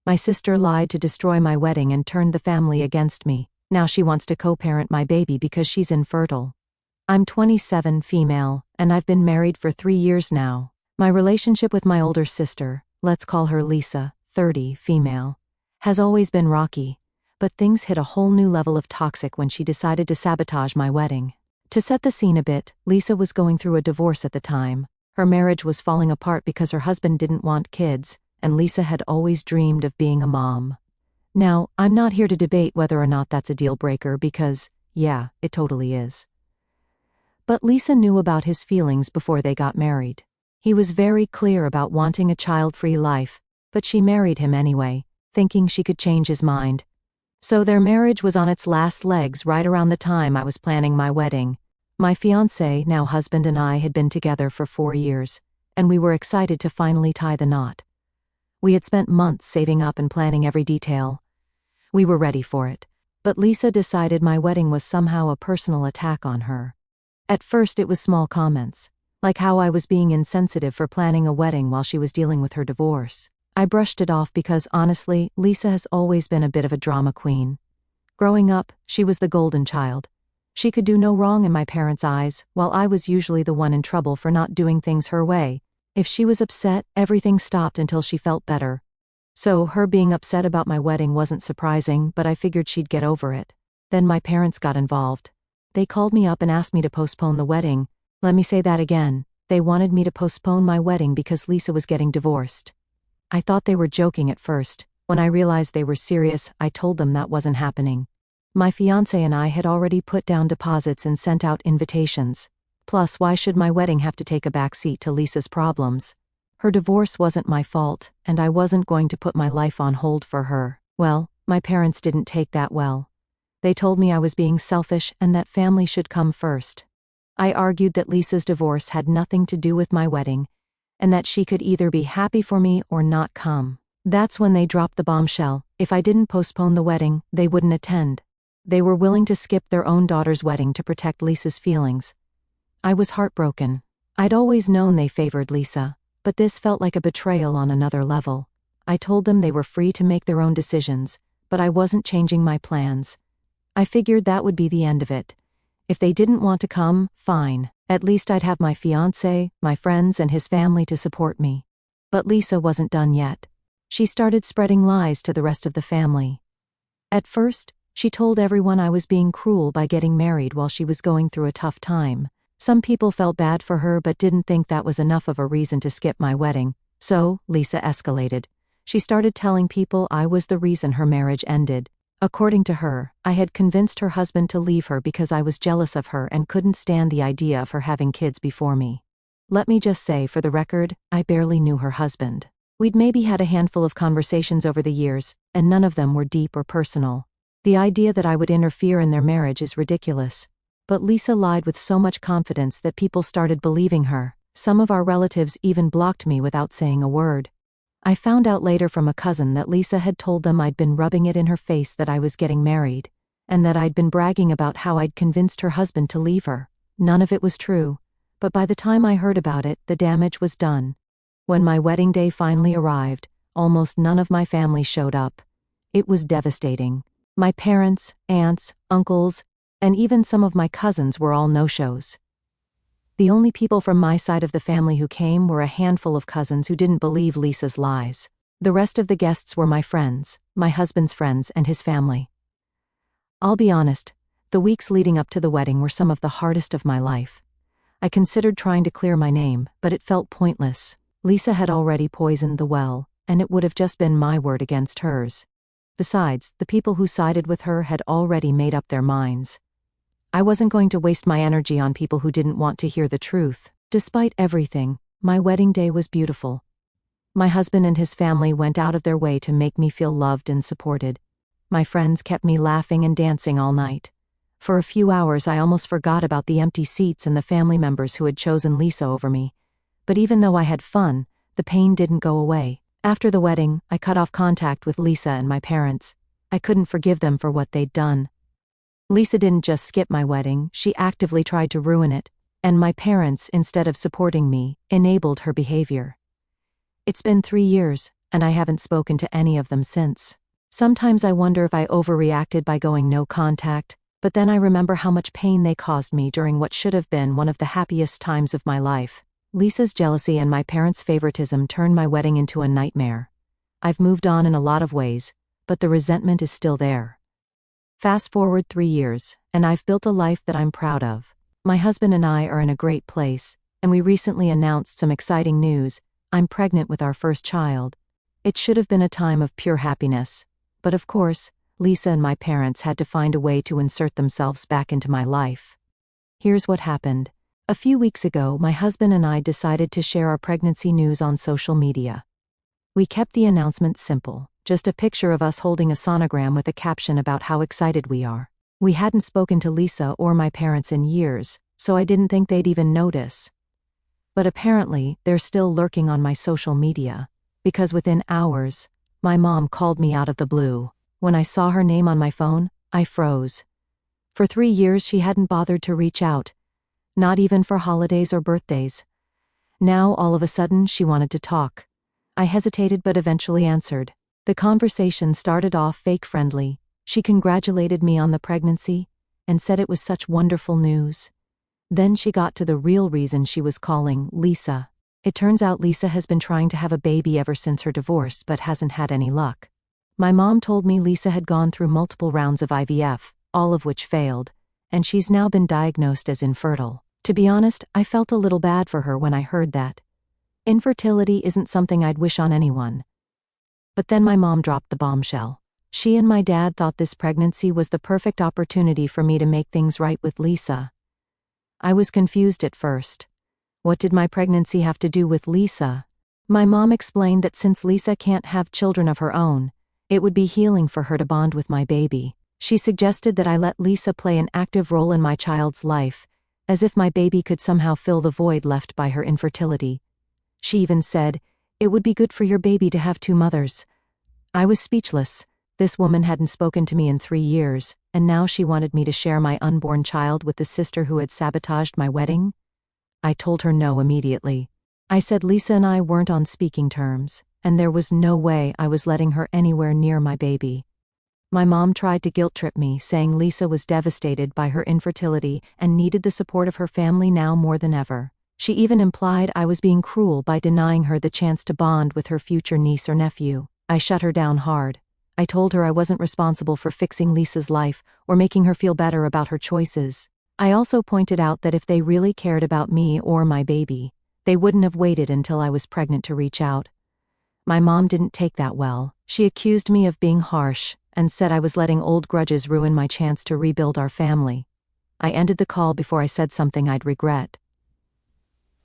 My sister lied to destroy my wedding and turned the family against me. Now she wants to co-parent my baby because she's infertile. I'm 27, female, and I've been married for 3 years now. My relationship with my older sister, let's call her Lisa, 30, female, has always been rocky, but things hit a whole new level of toxic when she decided to sabotage my wedding. To set the scene a bit, Lisa was going through a divorce at the time. Her marriage was falling apart because her husband didn't want kids, and Lisa had always dreamed of being a mom. Now, I'm not here to debate whether or not that's a deal breaker because, yeah, it totally is. But Lisa knew about his feelings before they got married. He was very clear about wanting a child-free life, but she married him anyway, thinking she could change his mind. So their marriage was on its last legs right around the time I was planning my wedding. My fiancé, now husband, and I had been together for 4 years, and we were excited to finally tie the knot. We had spent months saving up and planning every detail. We were ready for it, but Lisa decided my wedding was somehow a personal attack on her. At first it was small comments, like how I was being insensitive for planning a wedding while she was dealing with her divorce. I brushed it off because honestly, Lisa has always been a bit of a drama queen. Growing up, she was the golden child. She could do no wrong in my parents' eyes, while I was usually the one in trouble for not doing things her way. If she was upset, everything stopped until she felt better. So her being upset about my wedding wasn't surprising, but I figured she'd get over it. Then my parents got involved. They called me up and asked me to postpone the wedding. Let me say that again. They wanted me to postpone my wedding because Lisa was getting divorced. I thought they were joking at first. When I realized they were serious, I told them that wasn't happening. My fiancé and I had already put down deposits and sent out invitations. Plus, why should my wedding have to take a backseat to Lisa's problems? Her divorce wasn't my fault, and I wasn't going to put my life on hold for her. Well, my parents didn't take that well. They told me I was being selfish and that family should come first. I argued that Lisa's divorce had nothing to do with my wedding, and that she could either be happy for me or not come. That's when they dropped the bombshell. If I didn't postpone the wedding, they wouldn't attend. They were willing to skip their own daughter's wedding to protect Lisa's feelings. I was heartbroken. I'd always known they favored Lisa, but this felt like a betrayal on another level. I told them they were free to make their own decisions, but I wasn't changing my plans. I figured that would be the end of it. If they didn't want to come, fine. At least I'd have my fiancé, my friends, and his family to support me. But Lisa wasn't done yet. She started spreading lies to the rest of the family. At first, she told everyone I was being cruel by getting married while she was going through a tough time. Some people felt bad for her but didn't think that was enough of a reason to skip my wedding. So, Lisa escalated. She started telling people I was the reason her marriage ended. According to her, I had convinced her husband to leave her because I was jealous of her and couldn't stand the idea of her having kids before me. Let me just say, for the record, I barely knew her husband. We'd maybe had a handful of conversations over the years, and none of them were deep or personal. The idea that I would interfere in their marriage is ridiculous. But Lisa lied with so much confidence that people started believing her. Some of our relatives even blocked me without saying a word. I found out later from a cousin that Lisa had told them I'd been rubbing it in her face that I was getting married, and that I'd been bragging about how I'd convinced her husband to leave her. None of it was true, but by the time I heard about it, the damage was done. When my wedding day finally arrived, almost none of my family showed up. It was devastating. My parents, aunts, uncles, and even some of my cousins were all no-shows. The only people from my side of the family who came were a handful of cousins who didn't believe Lisa's lies. The rest of the guests were my friends, my husband's friends, and his family. I'll be honest, the weeks leading up to the wedding were some of the hardest of my life. I considered trying to clear my name, but it felt pointless. Lisa had already poisoned the well, and it would have just been my word against hers. Besides, the people who sided with her had already made up their minds. I wasn't going to waste my energy on people who didn't want to hear the truth. Despite everything, my wedding day was beautiful. My husband and his family went out of their way to make me feel loved and supported. My friends kept me laughing and dancing all night. For a few hours I almost forgot about the empty seats and the family members who had chosen Lisa over me. But even though I had fun, the pain didn't go away. After the wedding, I cut off contact with Lisa and my parents. I couldn't forgive them for what they'd done. Lisa didn't just skip my wedding, she actively tried to ruin it, and my parents, instead of supporting me, enabled her behavior. It's been 3 years, and I haven't spoken to any of them since. Sometimes I wonder if I overreacted by going no contact, but then I remember how much pain they caused me during what should have been one of the happiest times of my life. Lisa's jealousy and my parents' favoritism turned my wedding into a nightmare. I've moved on in a lot of ways, but the resentment is still there. Fast forward 3 years, and I've built a life that I'm proud of. My husband and I are in a great place, and we recently announced some exciting news. I'm pregnant with our first child. It should have been a time of pure happiness, but of course, Lisa and my parents had to find a way to insert themselves back into my life. Here's what happened. A few weeks ago, my husband and I decided to share our pregnancy news on social media. We kept the announcement simple, just a picture of us holding a sonogram with a caption about how excited we are. We hadn't spoken to Lisa or my parents in years, so I didn't think they'd even notice. But apparently, they're still lurking on my social media, because within hours, my mom called me out of the blue. When I saw her name on my phone, I froze. For 3 years she hadn't bothered to reach out, not even for holidays or birthdays. Now all of a sudden she wanted to talk. I hesitated but eventually answered. The conversation started off fake friendly. She congratulated me on the pregnancy and said it was such wonderful news. Then she got to the real reason she was calling, Lisa. It turns out Lisa has been trying to have a baby ever since her divorce but hasn't had any luck. My mom told me Lisa had gone through multiple rounds of IVF, all of which failed, and she's now been diagnosed as infertile. To be honest, I felt a little bad for her when I heard that. Infertility isn't something I'd wish on anyone. But then my mom dropped the bombshell. She and my dad thought this pregnancy was the perfect opportunity for me to make things right with Lisa. I was confused at first. What did my pregnancy have to do with Lisa? My mom explained that since Lisa can't have children of her own, it would be healing for her to bond with my baby. She suggested that I let Lisa play an active role in my child's life, as if my baby could somehow fill the void left by her infertility. She even said, "It would be good for your baby to have 2 mothers." I was speechless. This woman hadn't spoken to me in 3 years, and now she wanted me to share my unborn child with the sister who had sabotaged my wedding? I told her no immediately. I said Lisa and I weren't on speaking terms, and there was no way I was letting her anywhere near my baby. My mom tried to guilt-trip me, saying Lisa was devastated by her infertility and needed the support of her family now more than ever. She even implied I was being cruel by denying her the chance to bond with her future niece or nephew. I shut her down hard. I told her I wasn't responsible for fixing Lisa's life or making her feel better about her choices. I also pointed out that if they really cared about me or my baby, they wouldn't have waited until I was pregnant to reach out. My mom didn't take that well. She accused me of being harsh and said I was letting old grudges ruin my chance to rebuild our family. I ended the call before I said something I'd regret.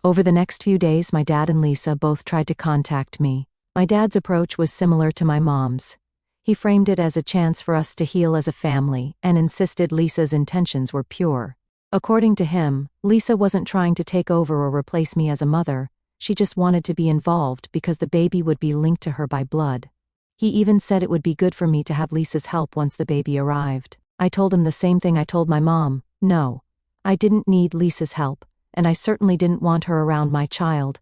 Over the next few days, my dad and Lisa both tried to contact me. My dad's approach was similar to my mom's. He framed it as a chance for us to heal as a family and insisted Lisa's intentions were pure. According to him, Lisa wasn't trying to take over or replace me as a mother. She just wanted to be involved because the baby would be linked to her by blood. He even said it would be good for me to have Lisa's help once the baby arrived. I told him the same thing I told my mom. No, I didn't need Lisa's help, and I certainly didn't want her around my child.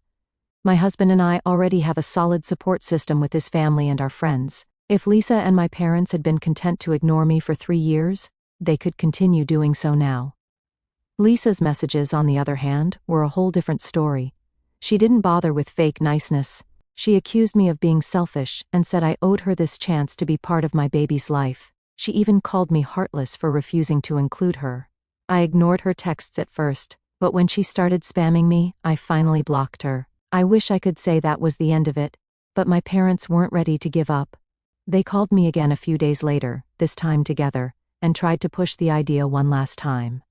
My husband and I already have a solid support system with his family and our friends. If Lisa and my parents had been content to ignore me for 3 years, they could continue doing so now. Lisa's messages, on the other hand, were a whole different story. She didn't bother with fake niceness. She accused me of being selfish and said I owed her this chance to be part of my baby's life. She even called me heartless for refusing to include her. I ignored her texts at first, but when she started spamming me, I finally blocked her. I wish I could say that was the end of it, but my parents weren't ready to give up. They called me again a few days later, this time together, and tried to push the idea one last time.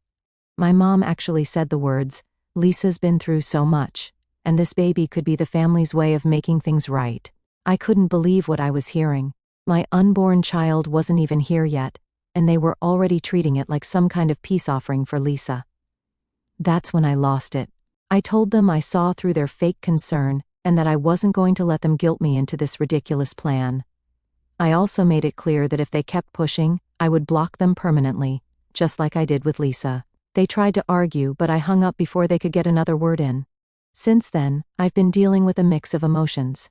My mom actually said the words, "Lisa's been through so much, and this baby could be the family's way of making things right." I couldn't believe what I was hearing. My unborn child wasn't even here yet, and they were already treating it like some kind of peace offering for Lisa. That's when I lost it. I told them I saw through their fake concern and that I wasn't going to let them guilt me into this ridiculous plan. I also made it clear that if they kept pushing, I would block them permanently, just like I did with Lisa. They tried to argue, but I hung up before they could get another word in. Since then, I've been dealing with a mix of emotions.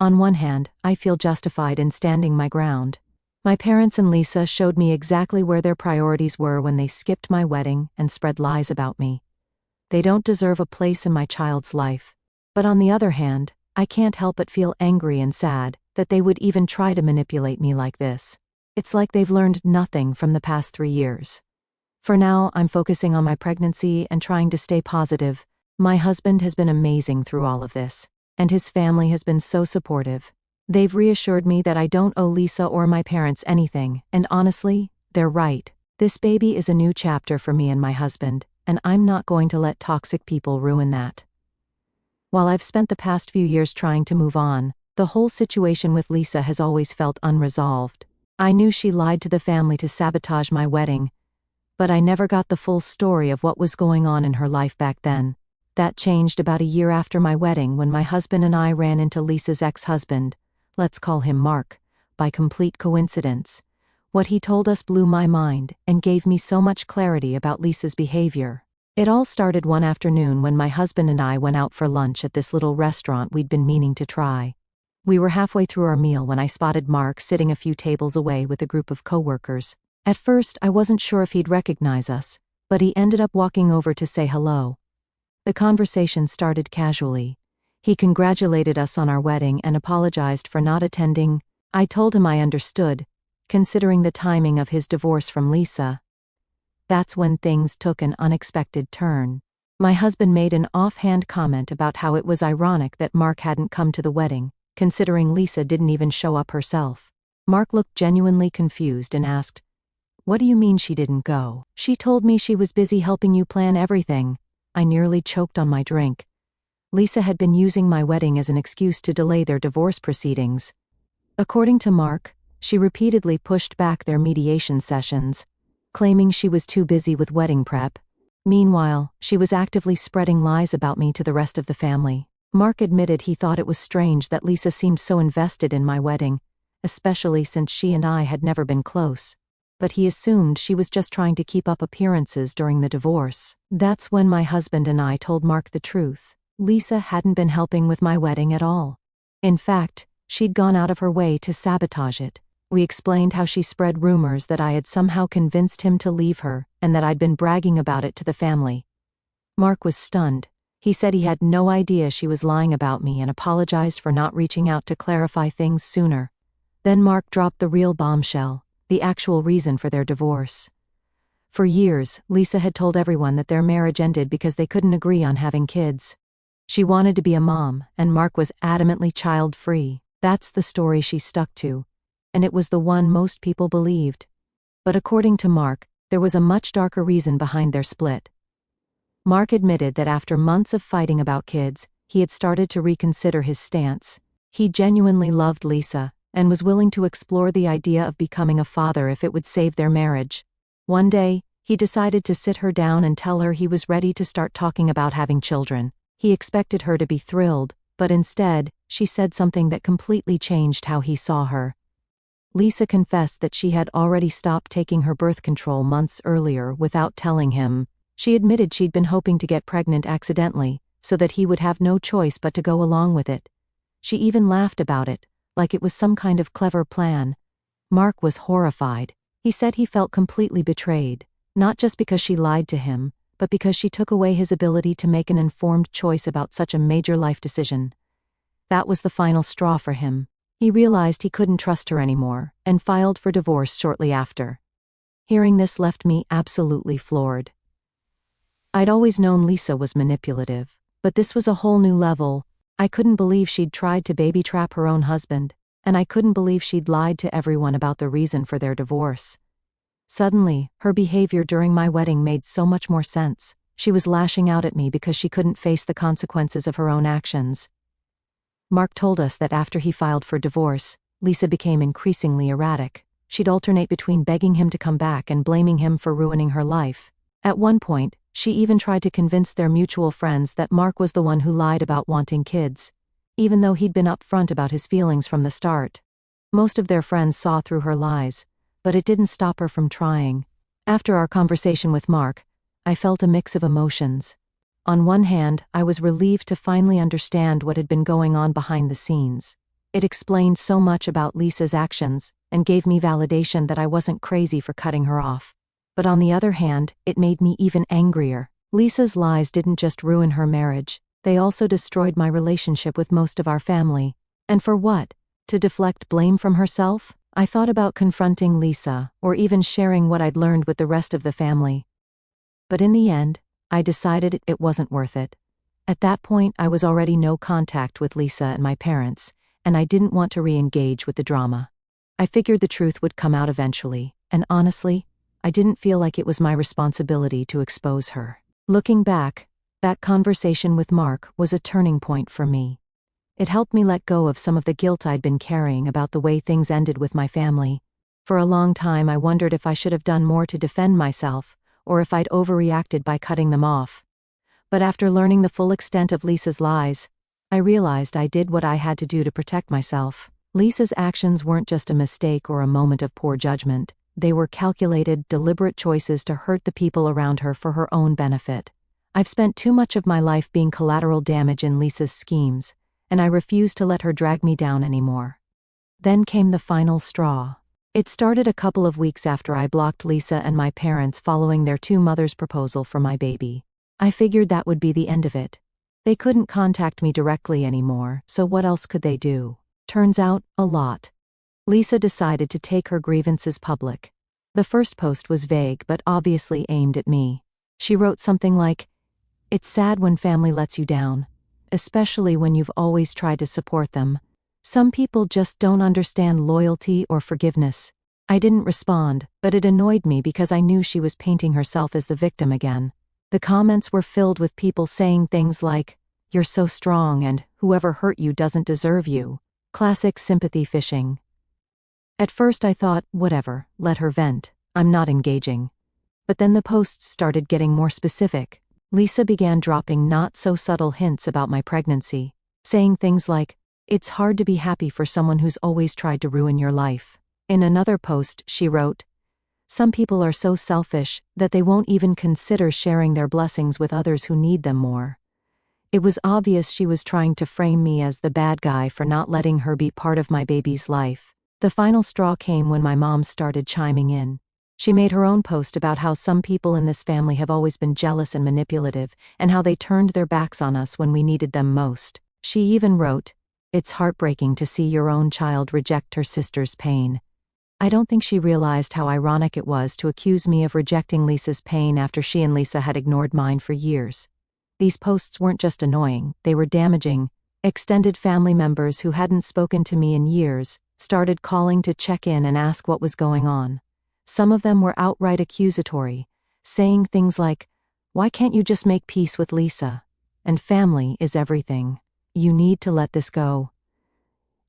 On one hand, I feel justified in standing my ground. My parents and Lisa showed me exactly where their priorities were when they skipped my wedding and spread lies about me. They don't deserve a place in my child's life. But on the other hand, I can't help but feel angry and sad that they would even try to manipulate me like this. It's like they've learned nothing from the past 3 years. For now, I'm focusing on my pregnancy and trying to stay positive. My husband has been amazing through all of this, and his family has been so supportive. They've reassured me that I don't owe Lisa or my parents anything, and honestly, they're right. This baby is a new chapter for me and my husband, and I'm not going to let toxic people ruin that. While I've spent the past few years trying to move on, the whole situation with Lisa has always felt unresolved. I knew she lied to the family to sabotage my wedding, but I never got the full story of what was going on in her life back then. That changed about a year after my wedding when my husband and I ran into Lisa's ex-husband, let's call him Mark, by complete coincidence. What he told us blew my mind and gave me so much clarity about Lisa's behavior. It all started one afternoon when my husband and I went out for lunch at this little restaurant we'd been meaning to try. We were halfway through our meal when I spotted Mark sitting a few tables away with a group of coworkers. At first, I wasn't sure if he'd recognize us, but he ended up walking over to say hello. The conversation started casually. He congratulated us on our wedding and apologized for not attending. I told him I understood, considering the timing of his divorce from Lisa. That's when things took an unexpected turn. My husband made an offhand comment about how it was ironic that Mark hadn't come to the wedding, considering Lisa didn't even show up herself. Mark looked genuinely confused and asked, "What do you mean she didn't go? She told me she was busy helping you plan everything." I nearly choked on my drink. Lisa had been using my wedding as an excuse to delay their divorce proceedings. According to Mark, she repeatedly pushed back their mediation sessions, claiming she was too busy with wedding prep. Meanwhile, she was actively spreading lies about me to the rest of the family. Mark admitted he thought it was strange that Lisa seemed so invested in my wedding, especially since she and I had never been close. But he assumed she was just trying to keep up appearances during the divorce. That's when my husband and I told Mark the truth. Lisa hadn't been helping with my wedding at all. In fact, she'd gone out of her way to sabotage it. We explained how she spread rumors that I had somehow convinced him to leave her, and that I'd been bragging about it to the family. Mark was stunned. He said he had no idea she was lying about me and apologized for not reaching out to clarify things sooner. Then Mark dropped the real bombshell, the actual reason for their divorce. For years, Lisa had told everyone that their marriage ended because they couldn't agree on having kids. She wanted to be a mom, and Mark was adamantly child-free. That's the story she stuck to, and it was the one most people believed. But according to Mark, there was a much darker reason behind their split. Mark admitted that after months of fighting about kids, he had started to reconsider his stance. He genuinely loved Lisa, and was willing to explore the idea of becoming a father if it would save their marriage. One day, he decided to sit her down and tell her he was ready to start talking about having children. He expected her to be thrilled, but instead, she said something that completely changed how he saw her. Lisa confessed that she had already stopped taking her birth control months earlier without telling him. She admitted she'd been hoping to get pregnant accidentally, so that he would have no choice but to go along with it. She even laughed about it, like it was some kind of clever plan. Mark was horrified. He said he felt completely betrayed, not just because she lied to him, but because she took away his ability to make an informed choice about such a major life decision. That was the final straw for him. He realized he couldn't trust her anymore, and filed for divorce shortly after. Hearing this left me absolutely floored. I'd always known Lisa was manipulative, but this was a whole new level. I couldn't believe she'd tried to baby trap her own husband, and I couldn't believe she'd lied to everyone about the reason for their divorce. Suddenly, her behavior during my wedding made so much more sense. She was lashing out at me because she couldn't face the consequences of her own actions. Mark told us that after he filed for divorce, Lisa became increasingly erratic. She'd alternate between begging him to come back and blaming him for ruining her life. At one point, she even tried to convince their mutual friends that Mark was the one who lied about wanting kids, even though he'd been upfront about his feelings from the start. Most of their friends saw through her lies, but it didn't stop her from trying. After our conversation with Mark, I felt a mix of emotions. On one hand, I was relieved to finally understand what had been going on behind the scenes. It explained so much about Lisa's actions, and gave me validation that I wasn't crazy for cutting her off. But on the other hand, it made me even angrier. Lisa's lies didn't just ruin her marriage, they also destroyed my relationship with most of our family. And for what? To deflect blame from herself? I thought about confronting Lisa, or even sharing what I'd learned with the rest of the family. But in the end, I decided it wasn't worth it. At that point, I was already no contact with Lisa and my parents, and I didn't want to re-engage with the drama. I figured the truth would come out eventually, and honestly, I didn't feel like it was my responsibility to expose her. Looking back, that conversation with Mark was a turning point for me. It helped me let go of some of the guilt I'd been carrying about the way things ended with my family. For a long time, I wondered if I should have done more to defend myself, or if I'd overreacted by cutting them off. But after learning the full extent of Lisa's lies, I realized I did what I had to do to protect myself. Lisa's actions weren't just a mistake or a moment of poor judgment. They were calculated, deliberate choices to hurt the people around her for her own benefit. I've spent too much of my life being collateral damage in Lisa's schemes, and I refuse to let her drag me down anymore. Then came the final straw. It started a couple of weeks after I blocked Lisa and my parents following their two mothers' proposal for my baby. I figured that would be the end of it. They couldn't contact me directly anymore, so what else could they do? Turns out, a lot. Lisa decided to take her grievances public. The first post was vague but obviously aimed at me. She wrote something like, "It's sad when family lets you down, especially when you've always tried to support them. Some people just don't understand loyalty or forgiveness." I didn't respond, but it annoyed me because I knew she was painting herself as the victim again. The comments were filled with people saying things like, "You're so strong," and "Whoever hurt you doesn't deserve you." Classic sympathy fishing. At first I thought, whatever, let her vent, I'm not engaging. But then the posts started getting more specific. Lisa began dropping not-so-subtle hints about my pregnancy, saying things like, "It's hard to be happy for someone who's always tried to ruin your life." In another post, she wrote, "Some people are so selfish that they won't even consider sharing their blessings with others who need them more." It was obvious she was trying to frame me as the bad guy for not letting her be part of my baby's life. The final straw came when my mom started chiming in. She made her own post about how some people in this family have always been jealous and manipulative, and how they turned their backs on us when we needed them most. She even wrote, "It's heartbreaking to see your own child reject her sister's pain." I don't think she realized how ironic it was to accuse me of rejecting Lisa's pain after she and Lisa had ignored mine for years. These posts weren't just annoying, they were damaging. Extended family members who hadn't spoken to me in years started calling to check in and ask what was going on. Some of them were outright accusatory, saying things like, "Why can't you just make peace with Lisa? And family is everything. You need to let this go."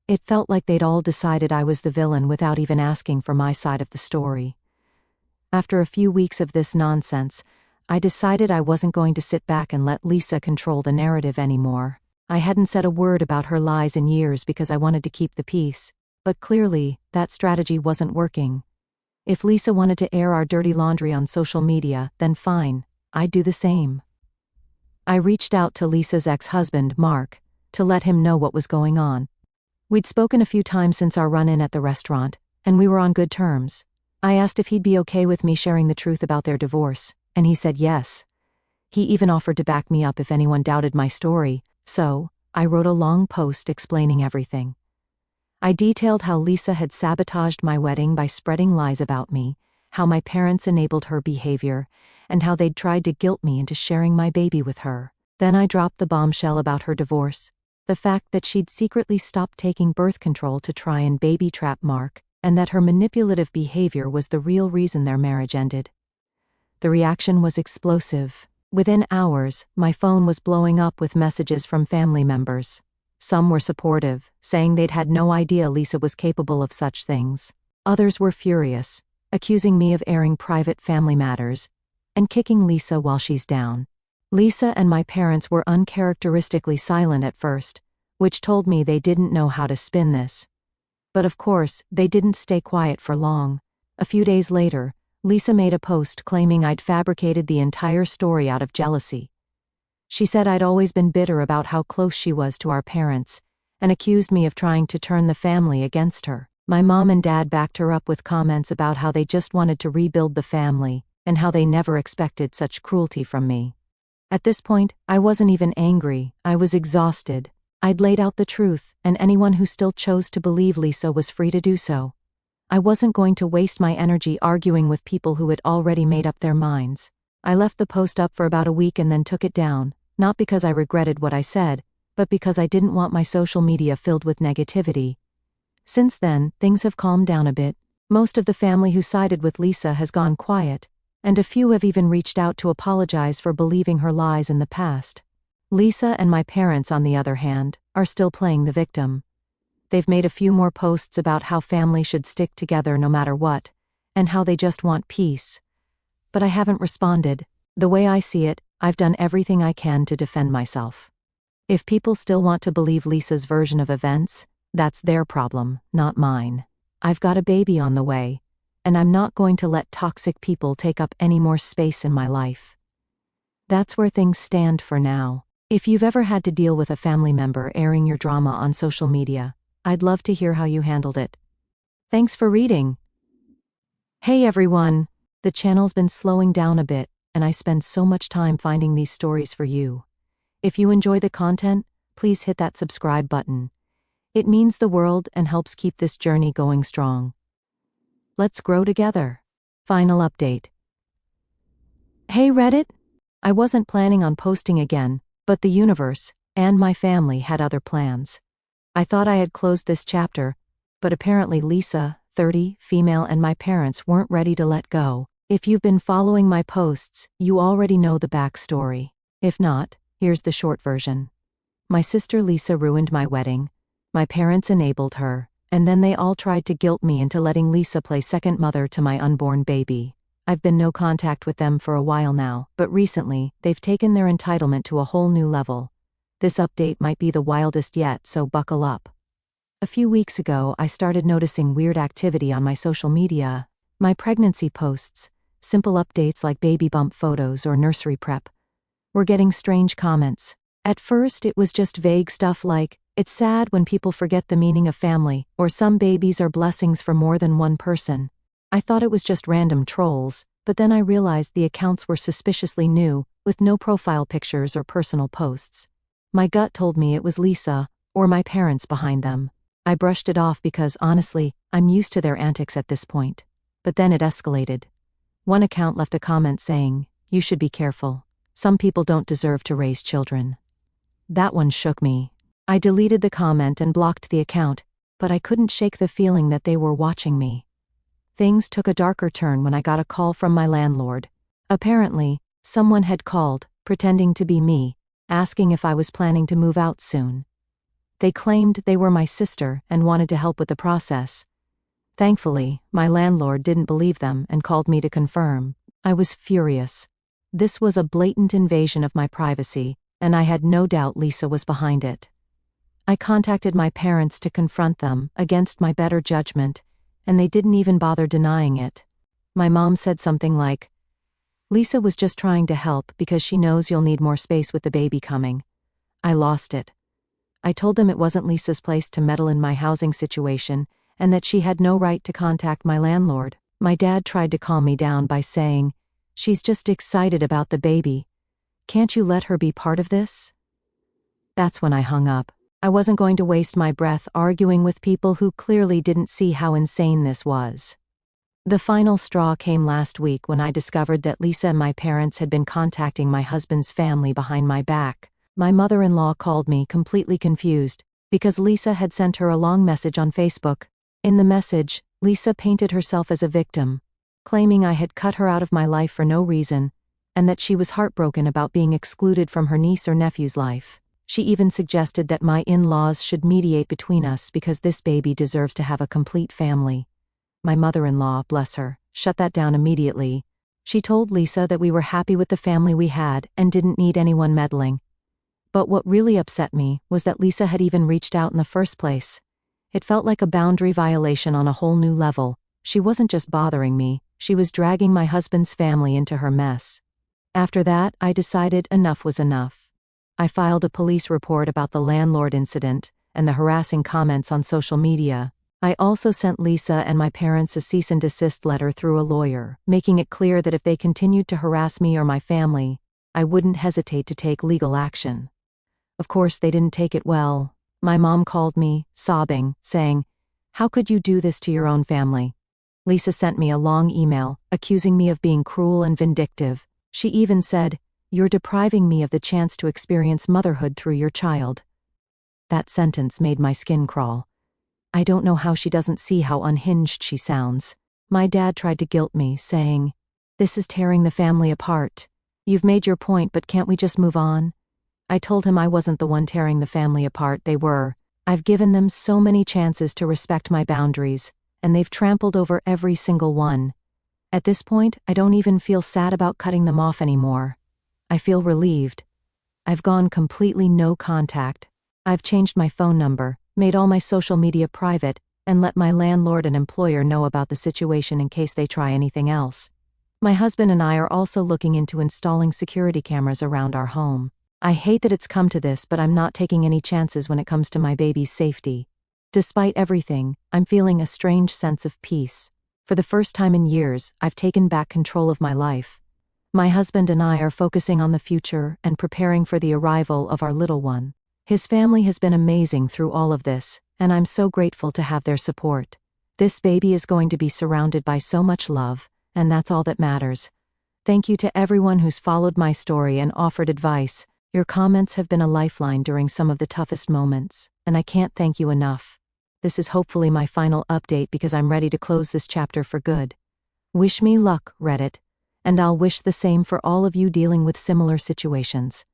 It felt like they'd all decided I was the villain without even asking for my side of the story. After a few weeks of this nonsense, I decided I wasn't going to sit back and let Lisa control the narrative anymore. I hadn't said a word about her lies in years because I wanted to keep the peace, but clearly, that strategy wasn't working. If Lisa wanted to air our dirty laundry on social media, then fine, I'd do the same. I reached out to Lisa's ex-husband, Mark, to let him know what was going on. We'd spoken a few times since our run-in at the restaurant, and we were on good terms. I asked if he'd be okay with me sharing the truth about their divorce, and he said yes. He even offered to back me up if anyone doubted my story, so I wrote a long post explaining everything. I detailed how Lisa had sabotaged my wedding by spreading lies about me, how my parents enabled her behavior, and how they'd tried to guilt me into sharing my baby with her. Then I dropped the bombshell about her divorce, the fact that she'd secretly stopped taking birth control to try and baby-trap Mark, and that her manipulative behavior was the real reason their marriage ended. The reaction was explosive. Within hours, my phone was blowing up with messages from family members. Some were supportive, saying they'd had no idea Lisa was capable of such things. Others were furious, accusing me of airing private family matters, and kicking Lisa while she's down. Lisa and my parents were uncharacteristically silent at first, which told me they didn't know how to spin this. But of course, they didn't stay quiet for long. A few days later, Lisa made a post claiming I'd fabricated the entire story out of jealousy. She said I'd always been bitter about how close she was to our parents, and accused me of trying to turn the family against her. My mom and dad backed her up with comments about how they just wanted to rebuild the family, and how they never expected such cruelty from me. At this point, I wasn't even angry, I was exhausted. I'd laid out the truth, and anyone who still chose to believe Lisa was free to do so. I wasn't going to waste my energy arguing with people who had already made up their minds. I left the post up for about a week and then took it down, not because I regretted what I said, but because I didn't want my social media filled with negativity. Since then, things have calmed down a bit. Most of the family who sided with Lisa has gone quiet, and a few have even reached out to apologize for believing her lies in the past. Lisa and my parents, on the other hand, are still playing the victim. They've made a few more posts about how family should stick together no matter what, and how they just want peace. But I haven't responded. The way I see it, I've done everything I can to defend myself. If people still want to believe Lisa's version of events, that's their problem, not mine. I've got a baby on the way, and I'm not going to let toxic people take up any more space in my life. That's where things stand for now. If you've ever had to deal with a family member airing your drama on social media, I'd love to hear how you handled it. Thanks for reading. Hey everyone! The channel's been slowing down a bit, and I spend so much time finding these stories for you. If you enjoy the content, please hit that subscribe button. It means the world and helps keep this journey going strong. Let's grow together. Final update. Hey Reddit! I wasn't planning on posting again, but the universe, and my family had other plans. I thought I had closed this chapter, but apparently Lisa, 30, female, and my parents weren't ready to let go. If you've been following my posts, you already know the backstory. If not, here's the short version. My sister Lisa ruined my wedding. My parents enabled her, and then they all tried to guilt me into letting Lisa play second mother to my unborn baby. I've been no contact with them for a while now, but recently, they've taken their entitlement to a whole new level. This update might be the wildest yet, so buckle up. A few weeks ago, I started noticing weird activity on my social media. My pregnancy posts, simple updates like baby bump photos or nursery prep, were getting strange comments. At first, it was just vague stuff like, "It's sad when people forget the meaning of family," or "Some babies are blessings for more than one person." I thought it was just random trolls, but then I realized the accounts were suspiciously new, with no profile pictures or personal posts. My gut told me it was Lisa, or my parents behind them. I brushed it off because, honestly, I'm used to their antics at this point. But then it escalated. One account left a comment saying, "You should be careful. Some people don't deserve to raise children." That one shook me. I deleted the comment and blocked the account, but I couldn't shake the feeling that they were watching me. Things took a darker turn when I got a call from my landlord. Apparently, someone had called, pretending to be me, asking if I was planning to move out soon. They claimed they were my sister and wanted to help with the process. Thankfully, my landlord didn't believe them and called me to confirm. I was furious. This was a blatant invasion of my privacy, and I had no doubt Lisa was behind it. I contacted my parents to confront them, against my better judgment, and they didn't even bother denying it. My mom said something like, "Lisa was just trying to help because she knows you'll need more space with the baby coming." I lost it. I told them it wasn't Lisa's place to meddle in my housing situation, and that she had no right to contact my landlord. My dad tried to calm me down by saying, "She's just excited about the baby. Can't you let her be part of this?" That's when I hung up. I wasn't going to waste my breath arguing with people who clearly didn't see how insane this was. The final straw came last week when I discovered that Lisa and my parents had been contacting my husband's family behind my back. My mother-in-law called me completely confused, because Lisa had sent her a long message on Facebook. In the message, Lisa painted herself as a victim, claiming I had cut her out of my life for no reason, and that she was heartbroken about being excluded from her niece or nephew's life. She even suggested that my in-laws should mediate between us because this baby deserves to have a complete family. My mother-in-law, bless her, shut that down immediately. She told Lisa that we were happy with the family we had and didn't need anyone meddling. But what really upset me was that Lisa had even reached out in the first place. It felt like a boundary violation on a whole new level. She wasn't just bothering me, she was dragging my husband's family into her mess. After that, I decided enough was enough. I filed a police report about the landlord incident, and the harassing comments on social media. I also sent Lisa and my parents a cease and desist letter through a lawyer, making it clear that if they continued to harass me or my family, I wouldn't hesitate to take legal action. Of course, they didn't take it well. My mom called me, sobbing, saying, "How could you do this to your own family?" Lisa sent me a long email, accusing me of being cruel and vindictive. She even said, "You're depriving me of the chance to experience motherhood through your child." That sentence made my skin crawl. I don't know how she doesn't see how unhinged she sounds. My dad tried to guilt me, saying, "This is tearing the family apart. You've made your point, but can't we just move on?" I told him I wasn't the one tearing the family apart, they were. I've given them so many chances to respect my boundaries, and they've trampled over every single one. At this point, I don't even feel sad about cutting them off anymore. I feel relieved. I've gone completely no contact. I've changed my phone number, made all my social media private, and let my landlord and employer know about the situation in case they try anything else. My husband and I are also looking into installing security cameras around our home. I hate that it's come to this, but I'm not taking any chances when it comes to my baby's safety. Despite everything, I'm feeling a strange sense of peace. For the first time in years, I've taken back control of my life. My husband and I are focusing on the future and preparing for the arrival of our little one. His family has been amazing through all of this, and I'm so grateful to have their support. This baby is going to be surrounded by so much love, and that's all that matters. Thank you to everyone who's followed my story and offered advice. Your comments have been a lifeline during some of the toughest moments, and I can't thank you enough. This is hopefully my final update because I'm ready to close this chapter for good. Wish me luck, Reddit, and I'll wish the same for all of you dealing with similar situations.